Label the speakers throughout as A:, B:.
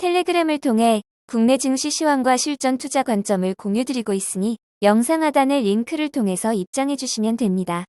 A: 텔레그램을 통해 국내 증시 시황과 실전 투자 관점을 공유드리고 있으니 영상 하단의 링크를 통해서 입장해 주시면 됩니다.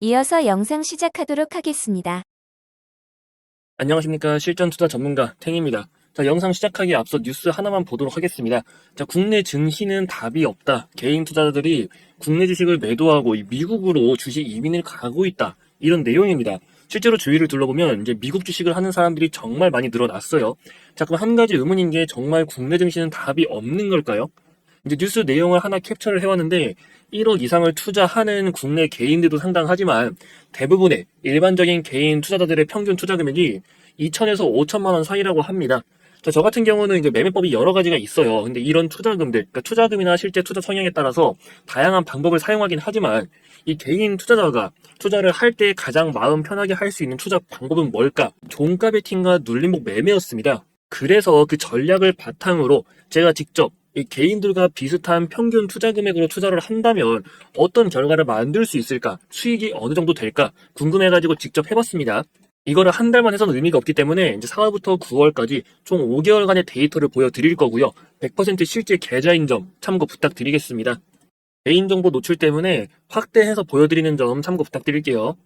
A: 이어서 영상 시작하도록 하겠습니다.
B: 안녕하십니까. 실전 투자 전문가 탱입니다. 자, 영상 시작하기에 앞서 뉴스 하나만 보도록 하겠습니다. 자, 국내 증시는 답이 없다. 개인 투자자들이 국내 주식을 매도하고 미국으로 주식 이민을 가고 있다. 이런 내용입니다. 실제로 주위를 둘러보면 이제 미국 주식을 하는 사람들이 정말 많이 늘어났어요. 자, 그럼 한 가지 의문인 게 정말 국내 증시는 답이 없는 걸까요? 이제 뉴스 내용을 하나 캡처를 해왔는데 1억 이상을 투자하는 국내 개인들도 상당하지만 대부분의 일반적인 개인 투자자들의 평균 투자 금액이 2천에서 5천만 원 사이라고 합니다. 자, 저 같은 경우는 이제 매매법이 여러 가지가 있어요. 근데 이런 투자금들, 그러니까 투자금이나 실제 투자 성향에 따라서 다양한 방법을 사용하긴 하지만 이 개인 투자자가 투자를 할 때 가장 마음 편하게 할 수 있는 투자 방법은 뭘까? 종가 베팅과 눌림목 매매였습니다. 그래서 그 전략을 바탕으로 제가 직접 이 개인들과 비슷한 평균 투자 금액으로 투자를 한다면 어떤 결과를 만들 수 있을까? 수익이 어느 정도 될까? 궁금해가지고 직접 해봤습니다. 이거를 한 달만 해서는 의미가 없기 때문에 이제 4월부터 9월까지 총 5개월간의 데이터를 보여드릴 거고요. 100% 실제 계좌인 점 참고 부탁드리겠습니다. 개인정보 노출 때문에 확대해서 보여드리는 점 참고 부탁드릴게요.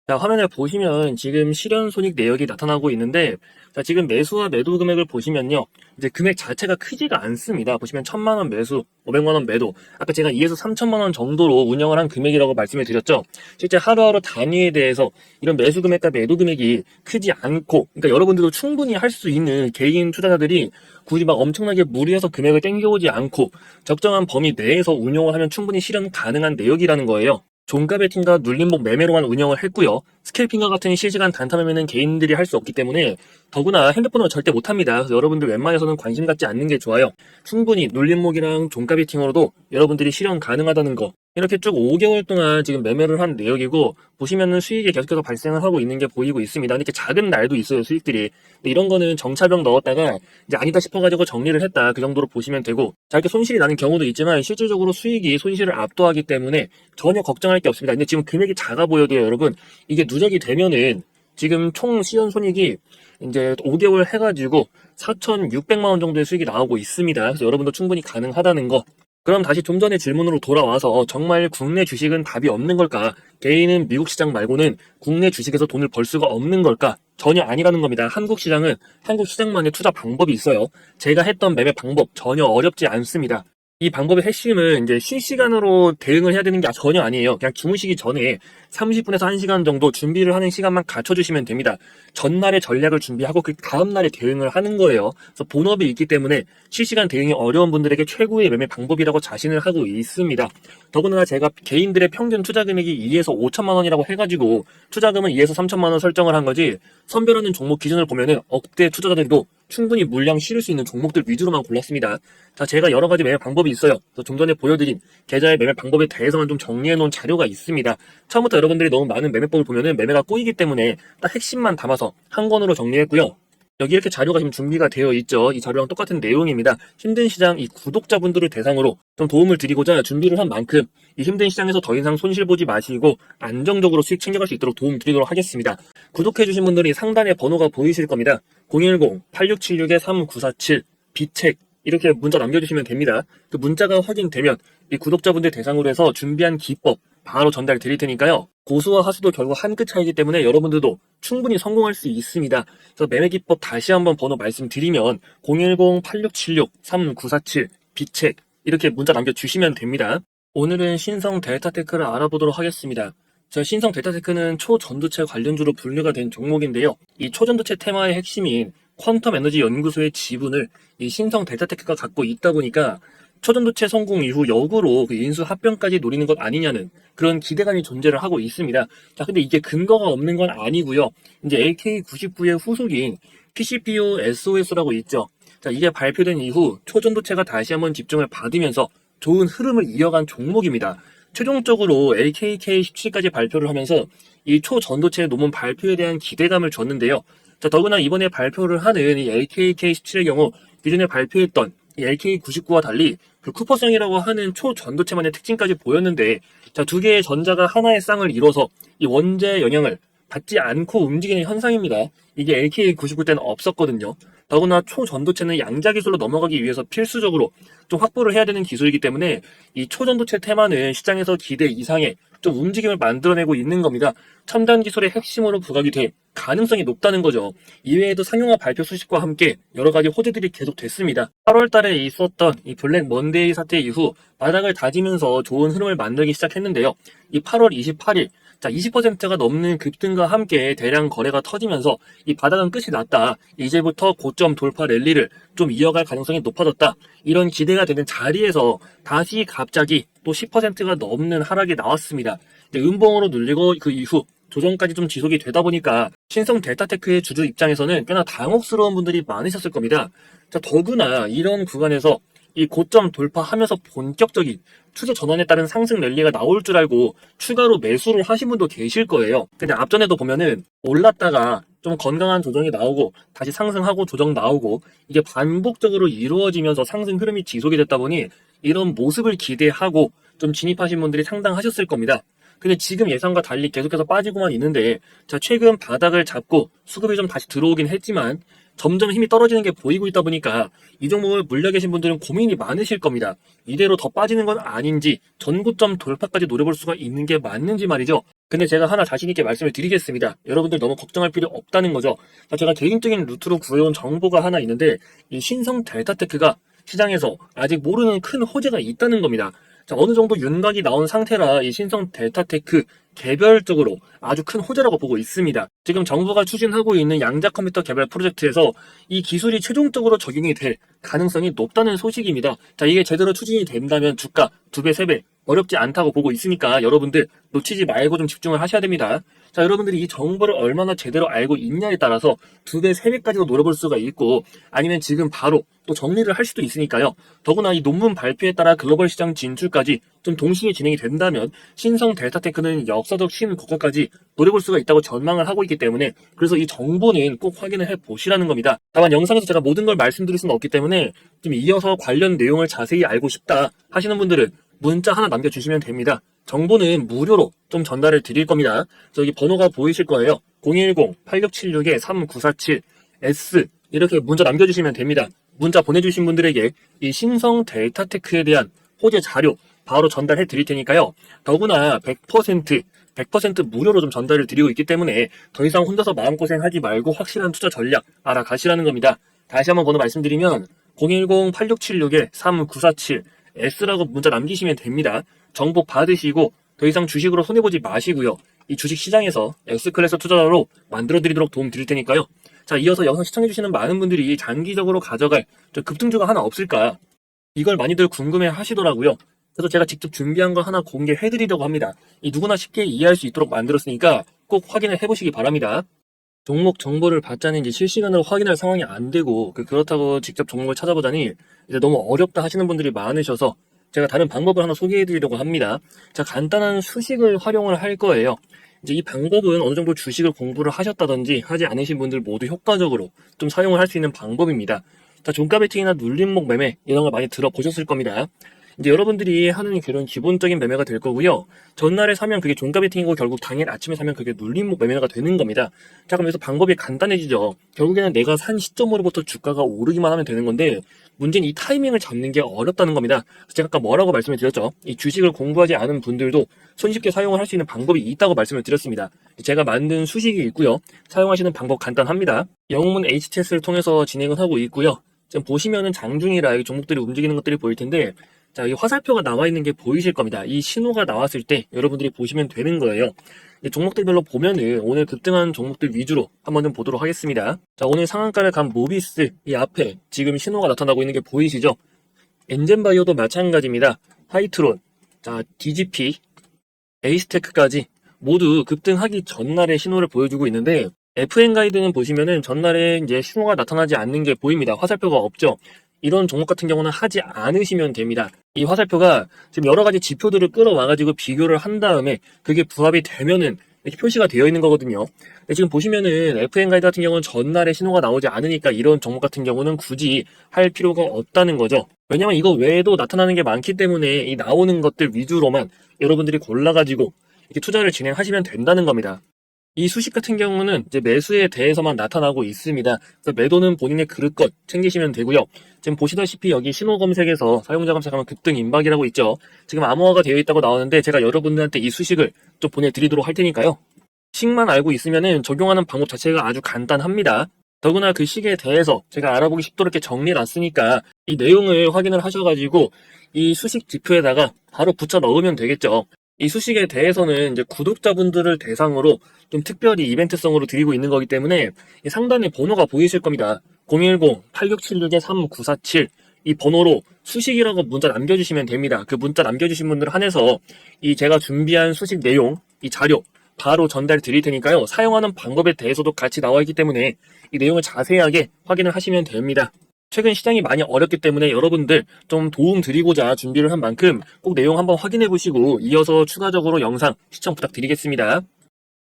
B: 자, 화면을 보시면 지금 실현 손익 내역이 나타나고 있는데, 자, 지금 매수와 매도 금액을 보시면요. 이제 금액 자체가 크지가 않습니다. 보시면 1,000만 원 매수, 500만 원 매도. 아까 제가 2에서 3천만 원 정도로 운영을 한 금액이라고 말씀을 드렸죠. 실제 하루하루 단위에 대해서 이런 매수 금액과 매도 금액이 크지 않고, 그러니까 여러분들도 충분히 할 수 있는 개인 투자자들이 굳이 막 엄청나게 무리해서 금액을 땡겨오지 않고 적정한 범위 내에서 운용을 하면 충분히 실현 가능한 내역이라는 거예요. 종가 베팅과 눌림목 매매로만 운영을 했고요. 스캘핑과 같은 실시간 단타 매매는 개인들이 할 수 없기 때문에 더구나 핸드폰으로 절대 못합니다. 그래서 여러분들 웬만해서는 관심 갖지 않는 게 좋아요. 충분히 눌림목이랑 종가 베팅으로도 여러분들이 실현 가능하다는 거. 이렇게 쭉 5개월 동안 지금 매매를 한 내역이고 보시면은 수익이 계속해서 발생을 하고 있는 게 보이고 있습니다. 이렇게 작은 날도 있어요, 수익들이. 근데 이런 거는 정차병 넣었다가 이제 아니다 싶어가지고 정리를 했다. 그 정도로 보시면 되고 자, 이렇게 손실이 나는 경우도 있지만 실질적으로 수익이 손실을 압도하기 때문에 전혀 걱정할 게 없습니다. 근데 지금 금액이 작아 보여도요, 여러분. 이게 누적이 되면은 지금 총 시현 손익이 이제 5개월 해가지고 4,600만 원 정도의 수익이 나오고 있습니다. 그래서 여러분도 충분히 가능하다는 거. 그럼 다시 좀 전에 질문으로 돌아와서 정말 국내 주식은 답이 없는 걸까? 개인은 미국 시장 말고는 국내 주식에서 돈을 벌 수가 없는 걸까? 전혀 아니라는 겁니다. 한국 시장은 한국 시장만의 투자 방법이 있어요. 제가 했던 매매 방법 전혀 어렵지 않습니다. 이 방법의 핵심은 이제 실시간으로 대응을 해야 되는 게 전혀 아니에요. 그냥 주무시기 전에 30분에서 1시간 정도 준비를 하는 시간만 갖춰주시면 됩니다. 전날의 전략을 준비하고 그 다음날에 대응을 하는 거예요. 그래서 본업이 있기 때문에 실시간 대응이 어려운 분들에게 최고의 매매 방법이라고 자신을 하고 있습니다. 더군다나 제가 개인들의 평균 투자 금액이 2에서 5천만 원이라고 해가지고 투자금은 2에서 3천만 원 설정을 한 거지 선별하는 종목 기준을 보면은 억대 투자자들도 충분히 물량 실을 수 있는 종목들 위주로만 골랐습니다. 자, 제가 여러 가지 매매 방법이 있어요. 좀 전에 보여드린 계좌의 매매 방법에 대해서만 좀 정리해 놓은 자료가 있습니다. 처음부터 여러분들이 너무 많은 매매법을 보면은 매매가 꼬이기 때문에 딱 핵심만 담아서 한 권으로 정리했고요. 여기 이렇게 자료가 지금 준비가 되어 있죠. 이 자료랑 똑같은 내용입니다. 힘든 시장 이 구독자분들을 대상으로 좀 도움을 드리고자 준비를 한 만큼 이 힘든 시장에서 더 이상 손실 보지 마시고 안정적으로 수익 챙겨갈 수 있도록 도움 드리도록 하겠습니다. 구독해주신 분들이 상단에 번호가 보이실 겁니다. 010-8676-3947 비책 이렇게 문자 남겨주시면 됩니다. 그 문자가 확인되면 이 구독자분들 대상으로 해서 준비한 기법 바로 전달 드릴 테니까요. 고수와 하수도 결국 한 끗 차이기 때문에 여러분들도 충분히 성공할 수 있습니다. 그래서 매매 기법 다시 한번 번호 말씀드리면 010-8676-3947 비책 이렇게 문자 남겨주시면 됩니다. 오늘은 신성 델타테크를 알아보도록 하겠습니다. 신성 델타테크는 초전도체 관련주로 분류가 된 종목인데요. 이 초전도체 테마의 핵심인 퀀텀 에너지 연구소의 지분을 이 신성 델타테크가 갖고 있다 보니까 초전도체 성공 이후 역으로 그 인수 합병까지 노리는 것 아니냐는 그런 기대감이 존재를 하고 있습니다. 자, 근데 이게 근거가 없는 건 아니고요. 이제 LK99의 후속인 PCPO SOS라고 있죠. 자, 이게 발표된 이후 초전도체가 다시 한번 집중을 받으면서 좋은 흐름을 이어간 종목입니다. 최종적으로 LKK17까지 발표를 하면서 이 초전도체 논문 발표에 대한 기대감을 줬는데요. 자, 더구나 이번에 발표를 하는 이 LKK17의 경우 기존에 발표했던 이 LK99와 달리 그 쿠퍼성이라고 하는 초전도체만의 특징까지 보였는데 자, 두 개의 전자가 하나의 쌍을 이뤄서 이 원자의 영향을 받지 않고 움직이는 현상입니다. 이게 LK99 때는 없었거든요. 더구나 초전도체는 양자기술로 넘어가기 위해서 필수적으로 좀 확보를 해야 되는 기술이기 때문에 이 초전도체 테마는 시장에서 기대 이상의 좀 움직임을 만들어내고 있는 겁니다. 첨단 기술의 핵심으로 부각이 될 가능성이 높다는 거죠. 이외에도 상용화 발표 소식과 함께 여러 가지 호재들이 계속 됐습니다. 8월 달에 있었던 이 블랙 먼데이 사태 이후 바닥을 다지면서 좋은 흐름을 만들기 시작했는데요. 이 8월 28일, 자, 20%가 넘는 급등과 함께 대량 거래가 터지면서 이 바닥은 끝이 났다. 이제부터 고점 돌파 랠리를 좀 이어갈 가능성이 높아졌다. 이런 기대가 되는 자리에서 다시 갑자기 또 10%가 넘는 하락이 나왔습니다. 음봉으로 눌리고 그 이후 조정까지 좀 지속이 되다 보니까 신성 델타테크의 주주 입장에서는 꽤나 당혹스러운 분들이 많으셨을 겁니다. 자, 더구나 이런 구간에서 이 고점 돌파하면서 본격적인 추세 전환에 따른 상승 랠리가 나올 줄 알고 추가로 매수를 하신 분도 계실 거예요. 근데 앞전에도 보면은 올랐다가 좀 건강한 조정이 나오고 다시 상승하고 조정 나오고 이게 반복적으로 이루어지면서 상승 흐름이 지속이 됐다 보니 이런 모습을 기대하고 좀 진입하신 분들이 상당하셨을 겁니다. 근데 지금 예상과 달리 계속해서 빠지고만 있는데, 자, 최근 바닥을 잡고 수급이 좀 다시 들어오긴 했지만 점점 힘이 떨어지는 게 보이고 있다 보니까 이 종목을 물려 계신 분들은 고민이 많으실 겁니다. 이대로 더 빠지는 건 아닌지, 전고점 돌파까지 노려볼 수가 있는 게 맞는지 말이죠. 근데 제가 하나 자신 있게 말씀을 드리겠습니다. 여러분들 너무 걱정할 필요 없다는 거죠. 자, 제가 개인적인 루트로 구해온 정보가 하나 있는데, 이 신성 델타테크가 시장에서 아직 모르는 큰 호재가 있다는 겁니다. 자, 어느 정도 윤곽이 나온 상태라 이 신성 델타테크 개별적으로 아주 큰 호재라고 보고 있습니다. 지금 정부가 추진하고 있는 양자 컴퓨터 개발 프로젝트에서 이 기술이 최종적으로 적용이 될 가능성이 높다는 소식입니다. 자, 이게 제대로 추진이 된다면 주가 2배, 3배 어렵지 않다고 보고 있으니까 여러분들 놓치지 말고 좀 집중을 하셔야 됩니다. 자, 여러분들이 이 정보를 얼마나 제대로 알고 있냐에 따라서 2배, 3배까지도 노려볼 수가 있고 아니면 지금 바로 또 정리를 할 수도 있으니까요. 더구나 이 논문 발표에 따라 글로벌 시장 진출까지 좀 동시에 진행이 된다면 신성 델타테크는 역사적 신고가까지 노려볼 수가 있다고 전망을 하고 있기 때문에 그래서 이 정보는 꼭 확인을 해보시라는 겁니다. 다만 영상에서 제가 모든 걸 말씀드릴 수는 없기 때문에 좀 이어서 관련 내용을 자세히 알고 싶다 하시는 분들은 문자 하나 남겨주시면 됩니다. 정보는 무료로 좀 전달을 드릴 겁니다. 저기 번호가 보이실 거예요. 010-8676-3947S 이렇게 문자 남겨주시면 됩니다. 문자 보내주신 분들에게 이 신성 델타테크에 대한 호재 자료 바로 전달해 드릴 테니까요. 더구나 100% 무료로 좀 전달을 드리고 있기 때문에 더 이상 혼자서 마음고생하지 말고 확실한 투자 전략 알아가시라는 겁니다. 다시 한번 번호 말씀드리면 010-8676-3947S라고 문자 남기시면 됩니다. 정보 받으시고 더 이상 주식으로 손해보지 마시고요. 이 주식 시장에서 S클래스 투자자로 만들어드리도록 도움 드릴 테니까요. 자, 이어서 영상 시청해주시는 많은 분들이 장기적으로 가져갈 급등주가 하나 없을까? 이걸 많이들 궁금해 하시더라고요. 그래서 제가 직접 준비한 거 하나 공개해드리려고 합니다. 이 누구나 쉽게 이해할 수 있도록 만들었으니까 꼭 확인을 해보시기 바랍니다. 종목 정보를 받자니 이제 실시간으로 확인할 상황이 안 되고 그렇다고 직접 종목을 찾아보자니 이제 너무 어렵다 하시는 분들이 많으셔서 제가 다른 방법을 하나 소개해드리려고 합니다. 자, 간단한 수식을 활용을 할 거예요. 이제 이 방법은 어느 정도 주식을 공부를 하셨다든지 하지 않으신 분들 모두 효과적으로 좀 사용을 할 수 있는 방법입니다. 자, 종가 베팅이나 눌림목 매매 이런 걸 많이 들어보셨을 겁니다. 이제 여러분들이 하는 그런 기본적인 매매가 될 거고요. 전날에 사면 그게 종가 베팅이고 결국 당일 아침에 사면 그게 눌림목 매매가 되는 겁니다. 자, 그럼 여기서 방법이 간단해지죠. 결국에는 내가 산 시점으로부터 주가가 오르기만 하면 되는 건데 문제는 이 타이밍을 잡는 게 어렵다는 겁니다. 제가 아까 뭐라고 말씀을 드렸죠? 이 주식을 공부하지 않은 분들도 손쉽게 사용을 할 수 있는 방법이 있다고 말씀을 드렸습니다. 제가 만든 수식이 있고요. 사용하시는 방법 간단합니다. 영문 HTS를 통해서 진행을 하고 있고요. 지금 보시면은 장중이라 종목들이 움직이는 것들이 보일 텐데 자, 이 화살표가 나와 있는 게 보이실 겁니다. 이 신호가 나왔을 때 여러분들이 보시면 되는 거예요. 종목들별로 보면은 오늘 급등한 종목들 위주로 한번 좀 보도록 하겠습니다. 자, 오늘 상한가를 간 모비스 이 앞에 지금 신호가 나타나고 있는 게 보이시죠? 엔젠바이오도 마찬가지입니다. 하이트론, 자, DGP, 에이스테크까지 모두 급등하기 전날의 신호를 보여주고 있는데 FN 가이드는 보시면은 전날에 이제 신호가 나타나지 않는 게 보입니다. 화살표가 없죠. 이런 종목 같은 경우는 하지 않으시면 됩니다. 이 화살표가 지금 여러 가지 지표들을 끌어와가지고 비교를 한 다음에 그게 부합이 되면은 이렇게 표시가 되어 있는 거거든요. 근데 지금 보시면은 FM 가이드 같은 경우는 전날에 신호가 나오지 않으니까 이런 종목 같은 경우는 굳이 할 필요가 없다는 거죠. 왜냐면 이거 외에도 나타나는 게 많기 때문에 이 나오는 것들 위주로만 여러분들이 골라가지고 이렇게 투자를 진행하시면 된다는 겁니다. 이 수식 같은 경우는 이제 매수에 대해서만 나타나고 있습니다. 그래서 매도는 본인의 그릇것 챙기시면 되고요. 지금 보시다시피 여기 신호 검색에서 사용자 검색하면 급등 임박이라고 있죠. 지금 암호화가 되어 있다고 나오는데 제가 여러분들한테 이 수식을 좀 보내드리도록 할 테니까요. 식만 알고 있으면은 적용하는 방법 자체가 아주 간단합니다. 더구나 그 식에 대해서 제가 알아보기 쉽도록 이렇게 정리해놨으니까 이 내용을 확인을 하셔가지고 이 수식 지표에다가 바로 붙여 넣으면 되겠죠. 이 수식에 대해서는 이제 구독자분들을 대상으로 좀 특별히 이벤트성으로 드리고 있는 거기 때문에 이 상단에 번호가 보이실 겁니다. 010-8676-3947 이 번호로 수식이라고 문자 남겨주시면 됩니다. 그 문자 남겨주신 분들 한해서 이 제가 준비한 수식 내용, 이 자료 바로 전달 드릴 테니까요. 사용하는 방법에 대해서도 같이 나와 있기 때문에 이 내용을 자세하게 확인을 하시면 됩니다. 최근 시장이 많이 어렵기 때문에 여러분들 좀 도움 드리고자 준비를 한 만큼 꼭 내용 한번 확인해 보시고 이어서 추가적으로 영상 시청 부탁드리겠습니다.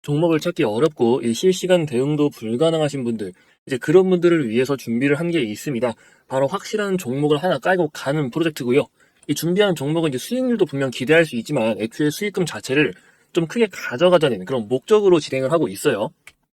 B: 종목을 찾기 어렵고 이 실시간 대응도 불가능하신 분들, 이제 그런 분들을 위해서 준비를 한 게 있습니다. 바로 확실한 종목을 하나 깔고 가는 프로젝트고요. 이 준비한 종목은 이제 수익률도 분명 기대할 수 있지만 애초에 수익금 자체를 좀 크게 가져가자는 그런 목적으로 진행을 하고 있어요.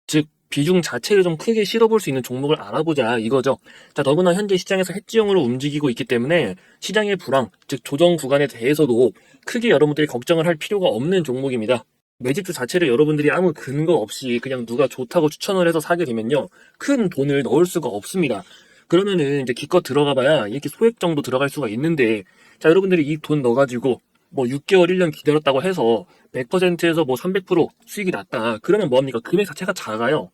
B: 즉 비중 자체를 좀 크게 실어볼 수 있는 종목을 알아보자 이거죠. 자, 더구나 현재 시장에서 해지형으로 움직이고 있기 때문에 시장의 불황, 즉 조정 구간에 대해서도 크게 여러분들이 걱정을 할 필요가 없는 종목입니다. 매집주 자체를 여러분들이 아무 근거 없이 그냥 누가 좋다고 추천을 해서 사게 되면요, 큰 돈을 넣을 수가 없습니다. 그러면은 이제 기껏 들어가봐야 이렇게 소액 정도 들어갈 수가 있는데, 자, 여러분들이 이 돈 넣어가지고 뭐 6개월, 1년 기다렸다고 해서 100%에서 뭐 300% 수익이 났다. 그러면 뭐합니까? 금액 자체가 작아요.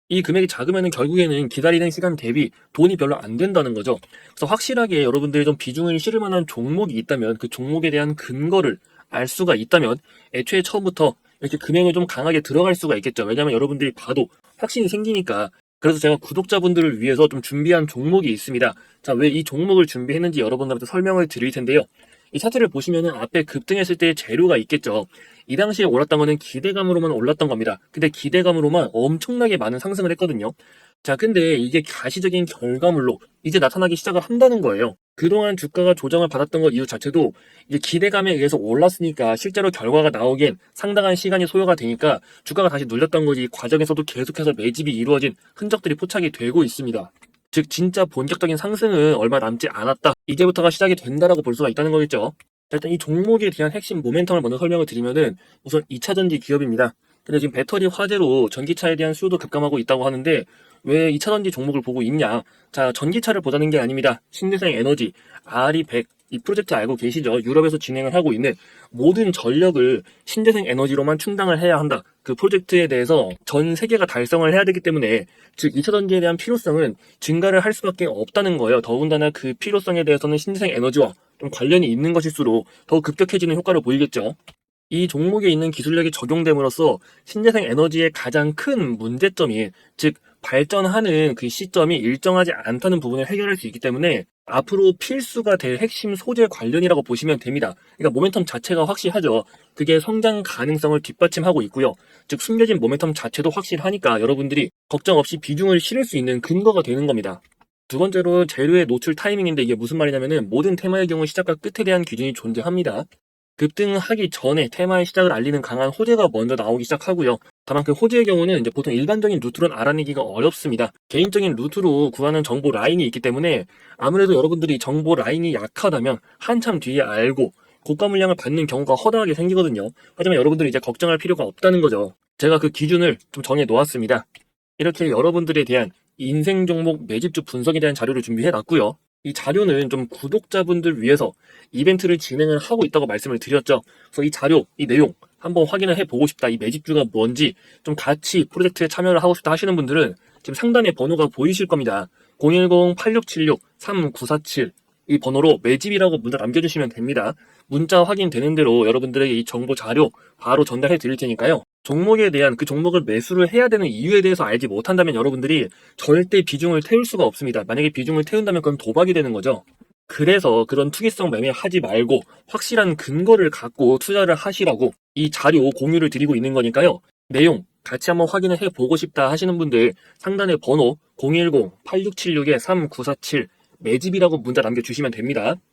B: 이 금액이 작으면 결국에는 기다리는 시간 대비 돈이 별로 안 된다는 거죠. 그래서 확실하게 여러분들이 좀 비중을 실을 만한 종목이 있다면 그 종목에 대한 근거를 알 수가 있다면 애초에 처음부터 이렇게 금액을 좀 강하게 들어갈 수가 있겠죠. 왜냐하면 여러분들이 봐도 확신이 생기니까. 그래서 제가 구독자분들을 위해서 좀 준비한 종목이 있습니다. 자, 왜 이 종목을 준비했는지 여러분들한테 설명을 드릴 텐데요. 이 차트를 보시면은 앞에 급등했을 때의 재료가 있겠죠. 이 당시에 올랐던 거는 기대감으로만 올랐던 겁니다. 근데 기대감으로만 엄청나게 많은 상승을 했거든요. 자, 근데 이게 가시적인 결과물로 이제 나타나기 시작을 한다는 거예요. 그동안 주가가 조정을 받았던 것 이유 자체도 이제 기대감에 의해서 올랐으니까 실제로 결과가 나오기엔 상당한 시간이 소요가 되니까 주가가 다시 눌렸던 거지, 이 과정에서도 계속해서 매집이 이루어진 흔적들이 포착이 되고 있습니다. 즉 진짜 본격적인 상승은 얼마 남지 않았다. 이제부터가 시작이 된다라고 볼 수가 있다는 거겠죠. 자, 일단 이 종목에 대한 핵심 모멘텀을 먼저 설명을 드리면은 우선 2차전지 기업입니다. 근데 지금 배터리 화재로 전기차에 대한 수요도 급감하고 있다고 하는데 왜 2차전지 종목을 보고 있냐? 자, 전기차를 보자는 게 아닙니다. 신재생 에너지 RE100 이 프로젝트 알고 계시죠? 유럽에서 진행을 하고 있는 모든 전력을 신재생 에너지로만 충당을 해야 한다. 그 프로젝트에 대해서 전 세계가 달성을 해야 되기 때문에 즉 2차전지에 대한 필요성은 증가를 할 수밖에 없다는 거예요. 더군다나 그 필요성에 대해서는 신재생 에너지와 좀 관련이 있는 것일수록 더 급격해지는 효과를 보이겠죠. 이 종목에 있는 기술력이 적용됨으로써 신재생 에너지의 가장 큰 문제점이 즉 발전하는 그 시점이 일정하지 않다는 부분을 해결할 수 있기 때문에 앞으로 필수가 될 핵심 소재 관련이라고 보시면 됩니다. 그러니까 모멘텀 자체가 확실하죠. 그게 성장 가능성을 뒷받침하고 있고요. 즉 숨겨진 모멘텀 자체도 확실하니까 여러분들이 걱정 없이 비중을 실을 수 있는 근거가 되는 겁니다. 두 번째로 재료의 노출 타이밍인데 이게 무슨 말이냐면은 모든 테마의 경우 시작과 끝에 대한 기준이 존재합니다. 급등하기 전에 테마의 시작을 알리는 강한 호재가 먼저 나오기 시작하고요. 다만 그 호재의 경우는 이제 보통 일반적인 루트로는 알아내기가 어렵습니다. 개인적인 루트로 구하는 정보 라인이 있기 때문에 아무래도 여러분들이 정보 라인이 약하다면 한참 뒤에 알고 고가 물량을 받는 경우가 허다하게 생기거든요. 하지만 여러분들이 이제 걱정할 필요가 없다는 거죠. 제가 그 기준을 좀 정해 놓았습니다. 이렇게 여러분들에 대한 인생 종목 매집주 분석에 대한 자료를 준비해 놨고요. 이 자료는 좀 구독자분들 위해서 이벤트를 진행을 하고 있다고 말씀을 드렸죠. 그래서 이 자료, 이 내용 한번 확인을 해보고 싶다. 이 매집주가 뭔지 좀 같이 프로젝트에 참여를 하고 싶다 하시는 분들은 지금 상단에 번호가 보이실 겁니다. 010-8676-3947 이 번호로 매집이라고 문자 남겨주시면 됩니다. 문자 확인되는 대로 여러분들에게 이 정보 자료 바로 전달해 드릴 테니까요. 종목에 대한 그 종목을 매수를 해야 되는 이유에 대해서 알지 못한다면 여러분들이 절대 비중을 태울 수가 없습니다. 만약에 비중을 태운다면 그건 도박이 되는 거죠. 그래서 그런 투기성 매매 하지 말고 확실한 근거를 갖고 투자를 하시라고 이 자료 공유를 드리고 있는 거니까요. 내용 같이 한번 확인을 해보고 싶다 하시는 분들 상단의 번호 010-8676-3947 매집이라고 문자 남겨주시면 됩니다.